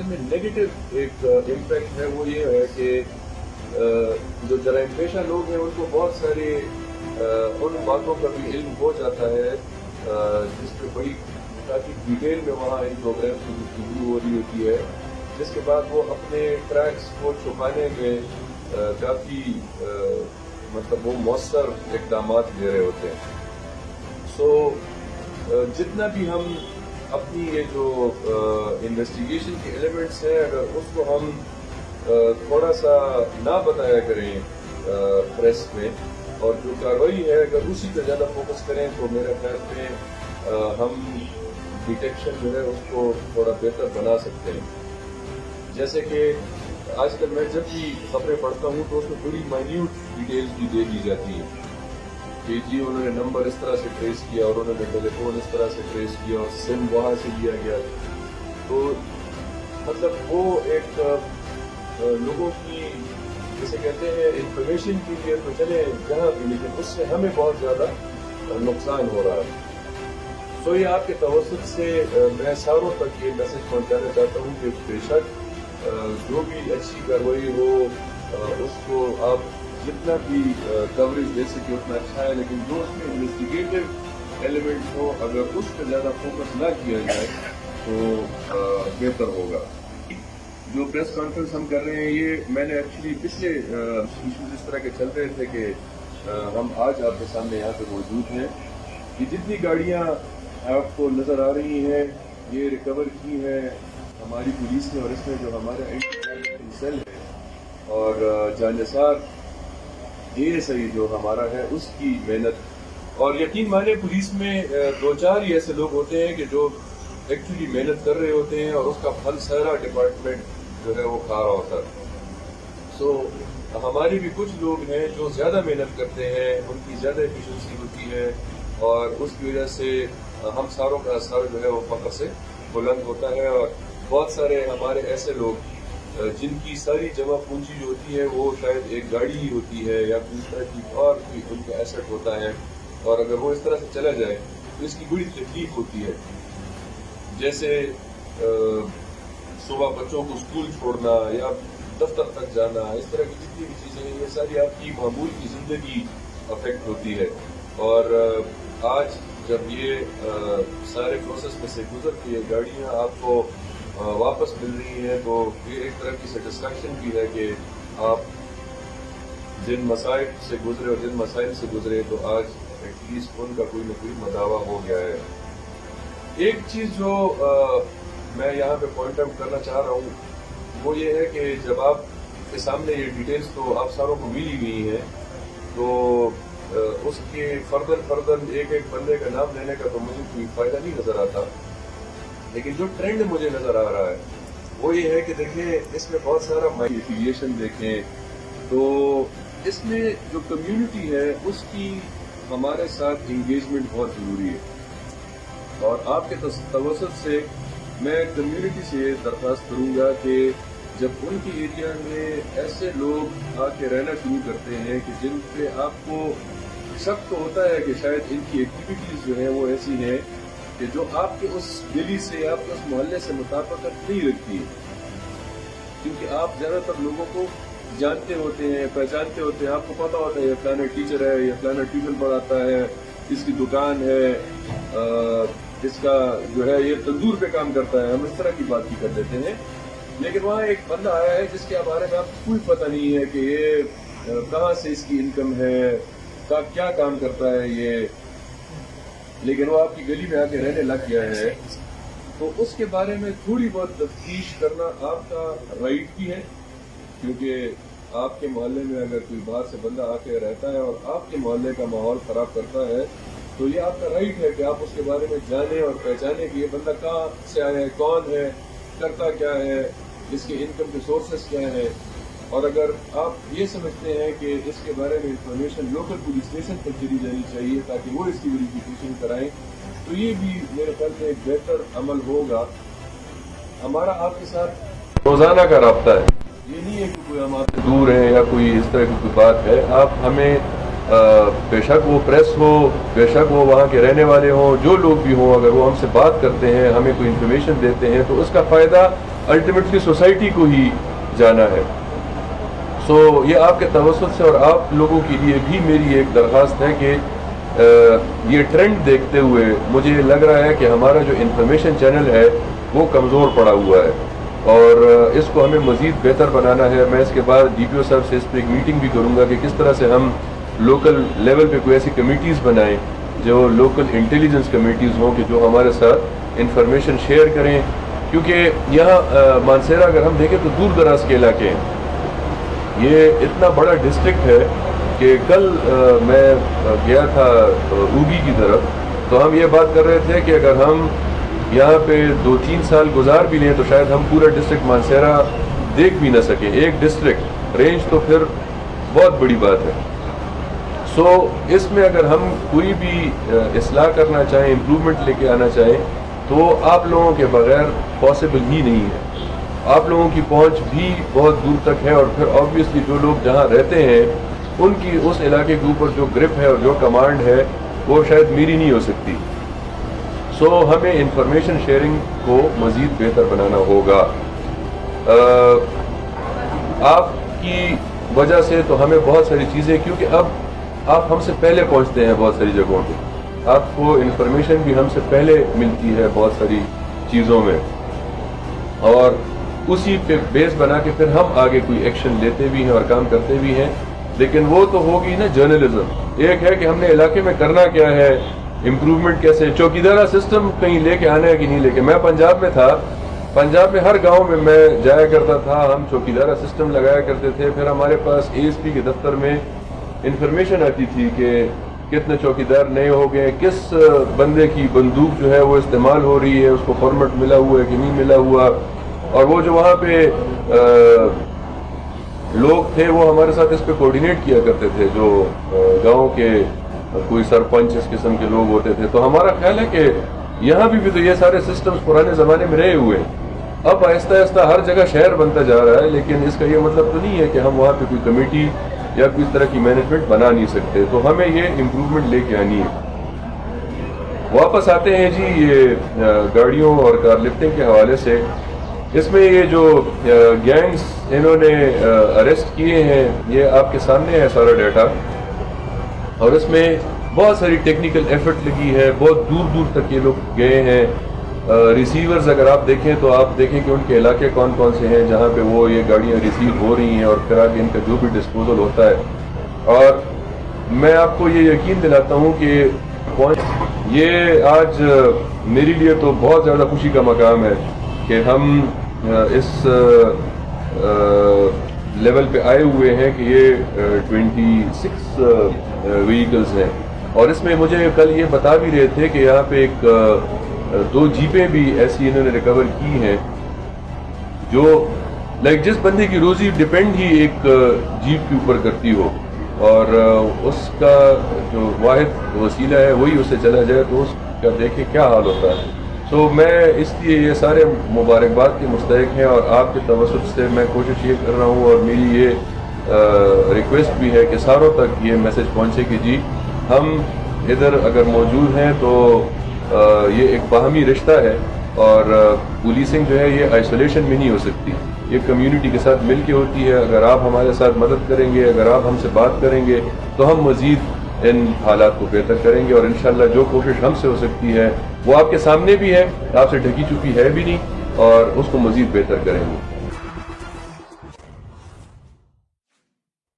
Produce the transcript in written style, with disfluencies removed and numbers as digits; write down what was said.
خیال میں نیگیٹو ایک امپیکٹ ہے وہ یہ ہے کہ جو جرائم پیشہ لوگ ہیں ان کو بہت سارے ان باتوں کا بھی علم ہو جاتا ہے جس پہ بڑی کافی ڈیٹیل میں وہاں ان پروگرامس کی گفتگو ہو رہی ہوتی ہے، جس کے بعد وہ اپنے ٹریکس کو چھپانے میں کافی مطلب وہ مؤثر اقدامات لے رہے ہوتے ہیں۔ سو جتنا بھی ہم اپنی یہ جو انویسٹیگیشن کے ایلیمنٹس ہیں اگر اس کو ہم تھوڑا سا نہ بتایا کریں پریس میں، اور جو کارروائی ہے اگر اسی پہ زیادہ فوکس کریں تو میرے خیال میں ہم ڈیٹیکشن جو ہے اس کو تھوڑا بہتر بنا سکتے ہیں۔ جیسے کہ آج کل میں جب بھی خبریں پڑھتا ہوں تو اس میں بڑی مائنیوٹ ڈیٹیلز بھی دے دی جاتی ہیں کہ جی انہوں نے نمبر اس طرح سے ٹریس کیا اور انہوں نے ٹیلی فون اس طرح سے ٹریس کیا اور سم وہاں سے لیا گیا، تو مطلب وہ ایک لوگوں کی جیسے کہتے ہیں انفارمیشن کے لیے تو چلے جہاں بھی، لیکن اس سے ہمیں بہت زیادہ نقصان ہو رہا ہے۔ سو یہ آپ کے توسط سے میں ساروں تک یہ میسج پہنچانا چاہتا ہوں کہ بے شک جو بھی اچھی کارروائی ہو اس کو آپ جتنا بھی کوریج دے سکے اتنا اچھا ہے، لیکن جو اس میں انویسٹیگیٹو ایلیمنٹس ہو اگر اس پہ زیادہ فوکس نہ کیا جائے تو بہتر ہوگا۔ جو پریس کانفرنس ہم کر رہے ہیں یہ میں نے ایکچولی پچھلے ایشوز اس طرح کے چل رہے تھے کہ ہم آج آپ کے سامنے یہاں پہ موجود ہیں کہ جتنی گاڑیاں آپ کو نظر آ رہی ہیں یہ ریکور کی ہیں ہماری پولیس نے، اور اس میں جو ہمارا اینٹی سیل ہے اور جانچار ASI جو ہمارا ہے اس کی محنت، اور یقین مانے پولیس میں دو چار ہی ایسے لوگ ہوتے ہیں کہ جو ایکچولی محنت کر رہے ہوتے ہیں اور اس کا پھل سارا ڈپارٹمنٹ جو ہے وہ کھا رہا ہوتا ہے۔ سو ہماری بھی کچھ لوگ ہیں جو زیادہ محنت کرتے ہیں، ان کی زیادہ ایفیشنسی ہوتی ہے اور اس کی وجہ سے ہم ساروں کا اثر جو ہے وہ فخر سے بلند ہوتا ہے، اور بہت سارے ہمارے ایسے لوگ جن کی ساری جمع پونجی جو ہوتی ہے وہ شاید ایک گاڑی ہی ہوتی ہے یا اس طرح کی اور کوئی ان کا ایسٹ ہوتا ہے، اور اگر وہ اس طرح سے چلا جائے تو اس کی بڑی تکلیف ہوتی ہے، جیسے صبح بچوں کو اسکول چھوڑنا یا دفتر تک جانا، اس طرح کی جتنی بھی چیزیں ہیں یہ ساری آپ کی معمول کی زندگی افیکٹ ہوتی ہے۔ اور آج جب یہ سارے پروسیس میں سے گزر کے یہ گاڑیاں آپ کو واپس مل رہی ہیں تو یہ ایک طرح کی سیٹسفیکشن بھی ہے کہ آپ جن مسائل سے گزرے اور جن مسائل سے گزرے تو آج ایٹ لیسٹ ان کا کوئی نہ کوئی مداوع ہو گیا ہے۔ ایک چیز جو میں یہاں پہ پوائنٹ آؤٹ کرنا چاہ رہا ہوں وہ یہ ہے کہ جب آپ کے سامنے یہ ڈیٹیلز تو آپ ساروں کو ملی ہوئی ہیں تو اس کے فردن ایک ایک بندے کا نام لینے کا تو مجھے کوئی فائدہ نہیں نظر آتا، لیکن جو ٹرینڈ مجھے نظر آ رہا ہے وہ یہ ہے کہ دیکھیں اس میں بہت سارا ایفیلیشن دیکھیں تو اس میں جو کمیونٹی ہے اس کی ہمارے ساتھ انگیجمنٹ بہت ضروری ہے، اور آپ کے توسط سے میں کمیونٹی سے یہ درخواست کروں گا کہ جب ان کی ایریا میں ایسے لوگ آ کے رہنا شروع کرتے ہیں کہ جن پہ آپ کو شک تو ہوتا ہے کہ شاید ان کی ایکٹیویٹیز جو ہیں وہ ایسی ہیں کہ جو آپ کے اس گلی سے آپ کے اس محلے سے مطابقت نہیں رکھتی ہے، کیونکہ آپ زیادہ تر لوگوں کو جانتے ہوتے ہیں، پہچانتے ہوتے ہیں، آپ کو پتا ہوتا ہے یہ فلانا ٹیچر ہے، یہ فلانا ٹیوشن پڑھاتا ہے، اس کی دکان ہے، اس کا جو ہے یہ تندور پہ کام کرتا ہے، ہم اس طرح کی بات بھی کر دیتے ہیں، لیکن وہاں ایک بندہ آیا ہے جس کے بارے میں آپ کو کوئی پتہ نہیں ہے کہ یہ کہاں سے اس کی انکم ہے، کیا کام کرتا ہے یہ، لیکن وہ آپ کی گلی میں آ کے رہنے لگ گیا ہے، تو اس کے بارے میں تھوڑی بہت تفتیش کرنا آپ کا رائٹ بھی ہے، کیونکہ آپ کے محلے میں اگر کوئی باہر سے بندہ آ کے رہتا ہے اور آپ کے محلے کا ماحول خراب کرتا ہے تو یہ آپ کا رائٹ ہے کہ آپ اس کے بارے میں جانیں اور پہچانیں کہ یہ بندہ کہاں سے آیا ہے، کون ہے، کرتا کیا ہے، اس کے انکم کے سورسز کیا ہے، اور اگر آپ یہ سمجھتے ہیں کہ اس کے بارے میں انفارمیشن لوکل پولیس اسٹیشن پر چلی جانی چاہیے تاکہ وہ اس کی ویریفیکیشن کرائیں تو یہ بھی میرے خیال میں ایک بہتر عمل ہوگا۔ ہمارا آپ کے ساتھ روزانہ کا رابطہ ہے، یہ نہیں ہے کہ کوئی ہم آپ سے دور ہیں یا کوئی اس طرح کی کوئی بات ہے، آپ ہمیں بے شک وہ پریس ہو، بے شک وہ وہاں کے رہنے والے ہوں، جو لوگ بھی ہوں، اگر وہ ہم سے بات کرتے ہیں، ہمیں کوئی انفارمیشن دیتے ہیں تو اس کا فائدہ الٹیمیٹلی سوسائٹی کو ہی جانا ہے. سو یہ آپ کے توسط سے اور آپ لوگوں کے لیے بھی میری ایک درخواست ہے کہ یہ ٹرینڈ دیکھتے ہوئے مجھے لگ رہا ہے کہ ہمارا جو انفارمیشن چینل ہے وہ کمزور پڑا ہوا ہے اور اس کو ہمیں مزید بہتر بنانا ہے. میں اس کے بعد ڈی پی او صاحب سے اس پہ ایک میٹنگ بھی کروں گا کہ کس طرح سے ہم لوکل لیول پہ کوئی ایسی کمیٹیز بنائیں جو لوکل انٹیلیجنس کمیٹیز ہوں کہ جو ہمارے ساتھ انفارمیشن شیئر کریں, کیونکہ یہاں مانسیرا اگر ہم دیکھیں تو دور دراز کے علاقے ہیں. یہ اتنا بڑا ڈسٹرکٹ ہے کہ کل میں گیا تھا اوگی کی طرف, تو ہم یہ بات کر رہے تھے کہ اگر ہم یہاں پہ 2-3 سال گزار بھی لیں تو شاید ہم پورا ڈسٹرکٹ مانسیرا دیکھ بھی نہ سکیں. ایک ڈسٹرکٹ رینج تو پھر بہت بڑی بات ہے. سو اس میں اگر ہم کوئی بھی اصلاح کرنا چاہیں, امپرومنٹ لے کے آنا چاہیں, تو آپ لوگوں کے بغیر پاسبل ہی نہیں ہے. آپ لوگوں کی پہنچ بھی بہت دور تک ہے اور پھر آبویسلی جو لوگ جہاں رہتے ہیں ان کی اس علاقے کے اوپر جو گرپ ہے اور جو کمانڈ ہے وہ شاید میری نہیں ہو سکتی. سو ہمیں انفارمیشن شیئرنگ کو مزید بہتر بنانا ہوگا. آپ کی وجہ سے تو ہمیں بہت ساری چیزیں, کیونکہ اب آپ ہم سے پہلے پہنچتے ہیں بہت ساری جگہوں پہ, آپ کو انفارمیشن بھی ہم سے پہلے ملتی ہے بہت ساری چیزوں میں, اور اسی پہ بیس بنا کے پھر ہم آگے کوئی ایکشن لیتے بھی ہیں اور کام کرتے بھی ہیں. لیکن وہ تو ہوگی نا جرنلزم. ایک ہے کہ ہم نے علاقے میں کرنا کیا ہے, امپروومنٹ کیسے, چوکیدارہ سسٹم کہیں لے کے آنا ہے کہ نہیں لے کے. میں پنجاب میں تھا, پنجاب میں ہر گاؤں میں جایا کرتا تھا, ہم چوکیدارہ سسٹم لگایا کرتے تھے. پھر ہمارے پاس اے ایس پی کے دفتر میں انفارمیشن آتی تھی کہ کتنے چوکیدار نئے ہو گئے, کس بندے کی بندوق جو ہے وہ استعمال ہو رہی ہے, اس کو فارمیٹ ملا ہوا ہے کہ نہیں ملا ہوا. اور وہ جو وہاں پہ لوگ تھے وہ ہمارے ساتھ اس پہ کوآرڈینیٹ کیا کرتے تھے, جو گاؤں کے کوئی سرپنچ اس قسم کے لوگ ہوتے تھے. تو ہمارا خیال ہے کہ یہاں بھی تو یہ سارے سسٹمز پرانے زمانے میں رہے ہوئے ہیں. اب آہستہ آہستہ ہر جگہ شہر بنتا جا رہا ہے, لیکن اس کا یہ مطلب تو نہیں ہے کہ ہم وہاں پہ کوئی کمیٹی یا کوئی طرح کی مینجمنٹ بنا نہیں سکتے. تو ہمیں یہ امپروومنٹ لے کے آنی ہے. واپس آتے ہیں جی یہ گاڑیوں اور کار لفٹنگ کے حوالے سے. اس میں یہ جو گینگز انہوں نے اریسٹ کیے ہیں, یہ آپ کے سامنے ہے سارا ڈیٹا, اور اس میں بہت ساری ٹیکنیکل ایفرٹ لگی ہے, بہت دور دور تک یہ لوگ گئے ہیں. ریسیورز اگر آپ دیکھیں تو آپ دیکھیں کہ ان کے علاقے کون کون سے ہیں جہاں پہ وہ یہ گاڑیاں ریسیو ہو رہی ہیں, اور پھر آگے ان کا جو بھی ڈسپوزل ہوتا ہے. اور میں آپ کو یہ یقین دلاتا ہوں کہ یہ آج میرے لیے تو بہت زیادہ خوشی کا مقام ہے کہ ہم اس لیول پہ آئے ہوئے ہیں کہ یہ 26 وہیکلز ہیں. اور اس میں مجھے کل یہ بتا بھی رہے تھے کہ یہاں پہ ایک 2 جیپیں بھی ایسی انہوں نے ریکور کی ہیں, جو جس بندے کی روزی ڈیپینڈ ہی ایک جیپ کے اوپر کرتی ہو, اور اس کا جو واحد وسیلہ ہے وہی اسے چلا جائے تو اس کا دیکھیں کیا حال ہوتا ہے. تو میں اس لیے یہ سارے مبارکباد کے مستحق ہیں, اور آپ کے توسط سے میں کوشش یہ کر رہا ہوں, اور میری یہ ریکویسٹ بھی ہے کہ ساروں تک یہ میسج پہنچے کہ جی ہم ادھر اگر موجود ہیں تو یہ ایک باہمی رشتہ ہے, اور پولیسنگ جو ہے یہ آئسولیشن میں نہیں ہو سکتی, یہ کمیونٹی کے ساتھ مل کے ہوتی ہے. اگر آپ ہمارے ساتھ مدد کریں گے, اگر آپ ہم سے بات کریں گے, تو ہم مزید ان حالات کو بہتر کریں گے. اور انشاءاللہ جو کوشش ہم سے ہو سکتی ہے وہ آپ کے سامنے بھی ہے, آپ سے ڈھکی چھپی ہے بھی نہیں, اور اس کو مزید بہتر کریں گے.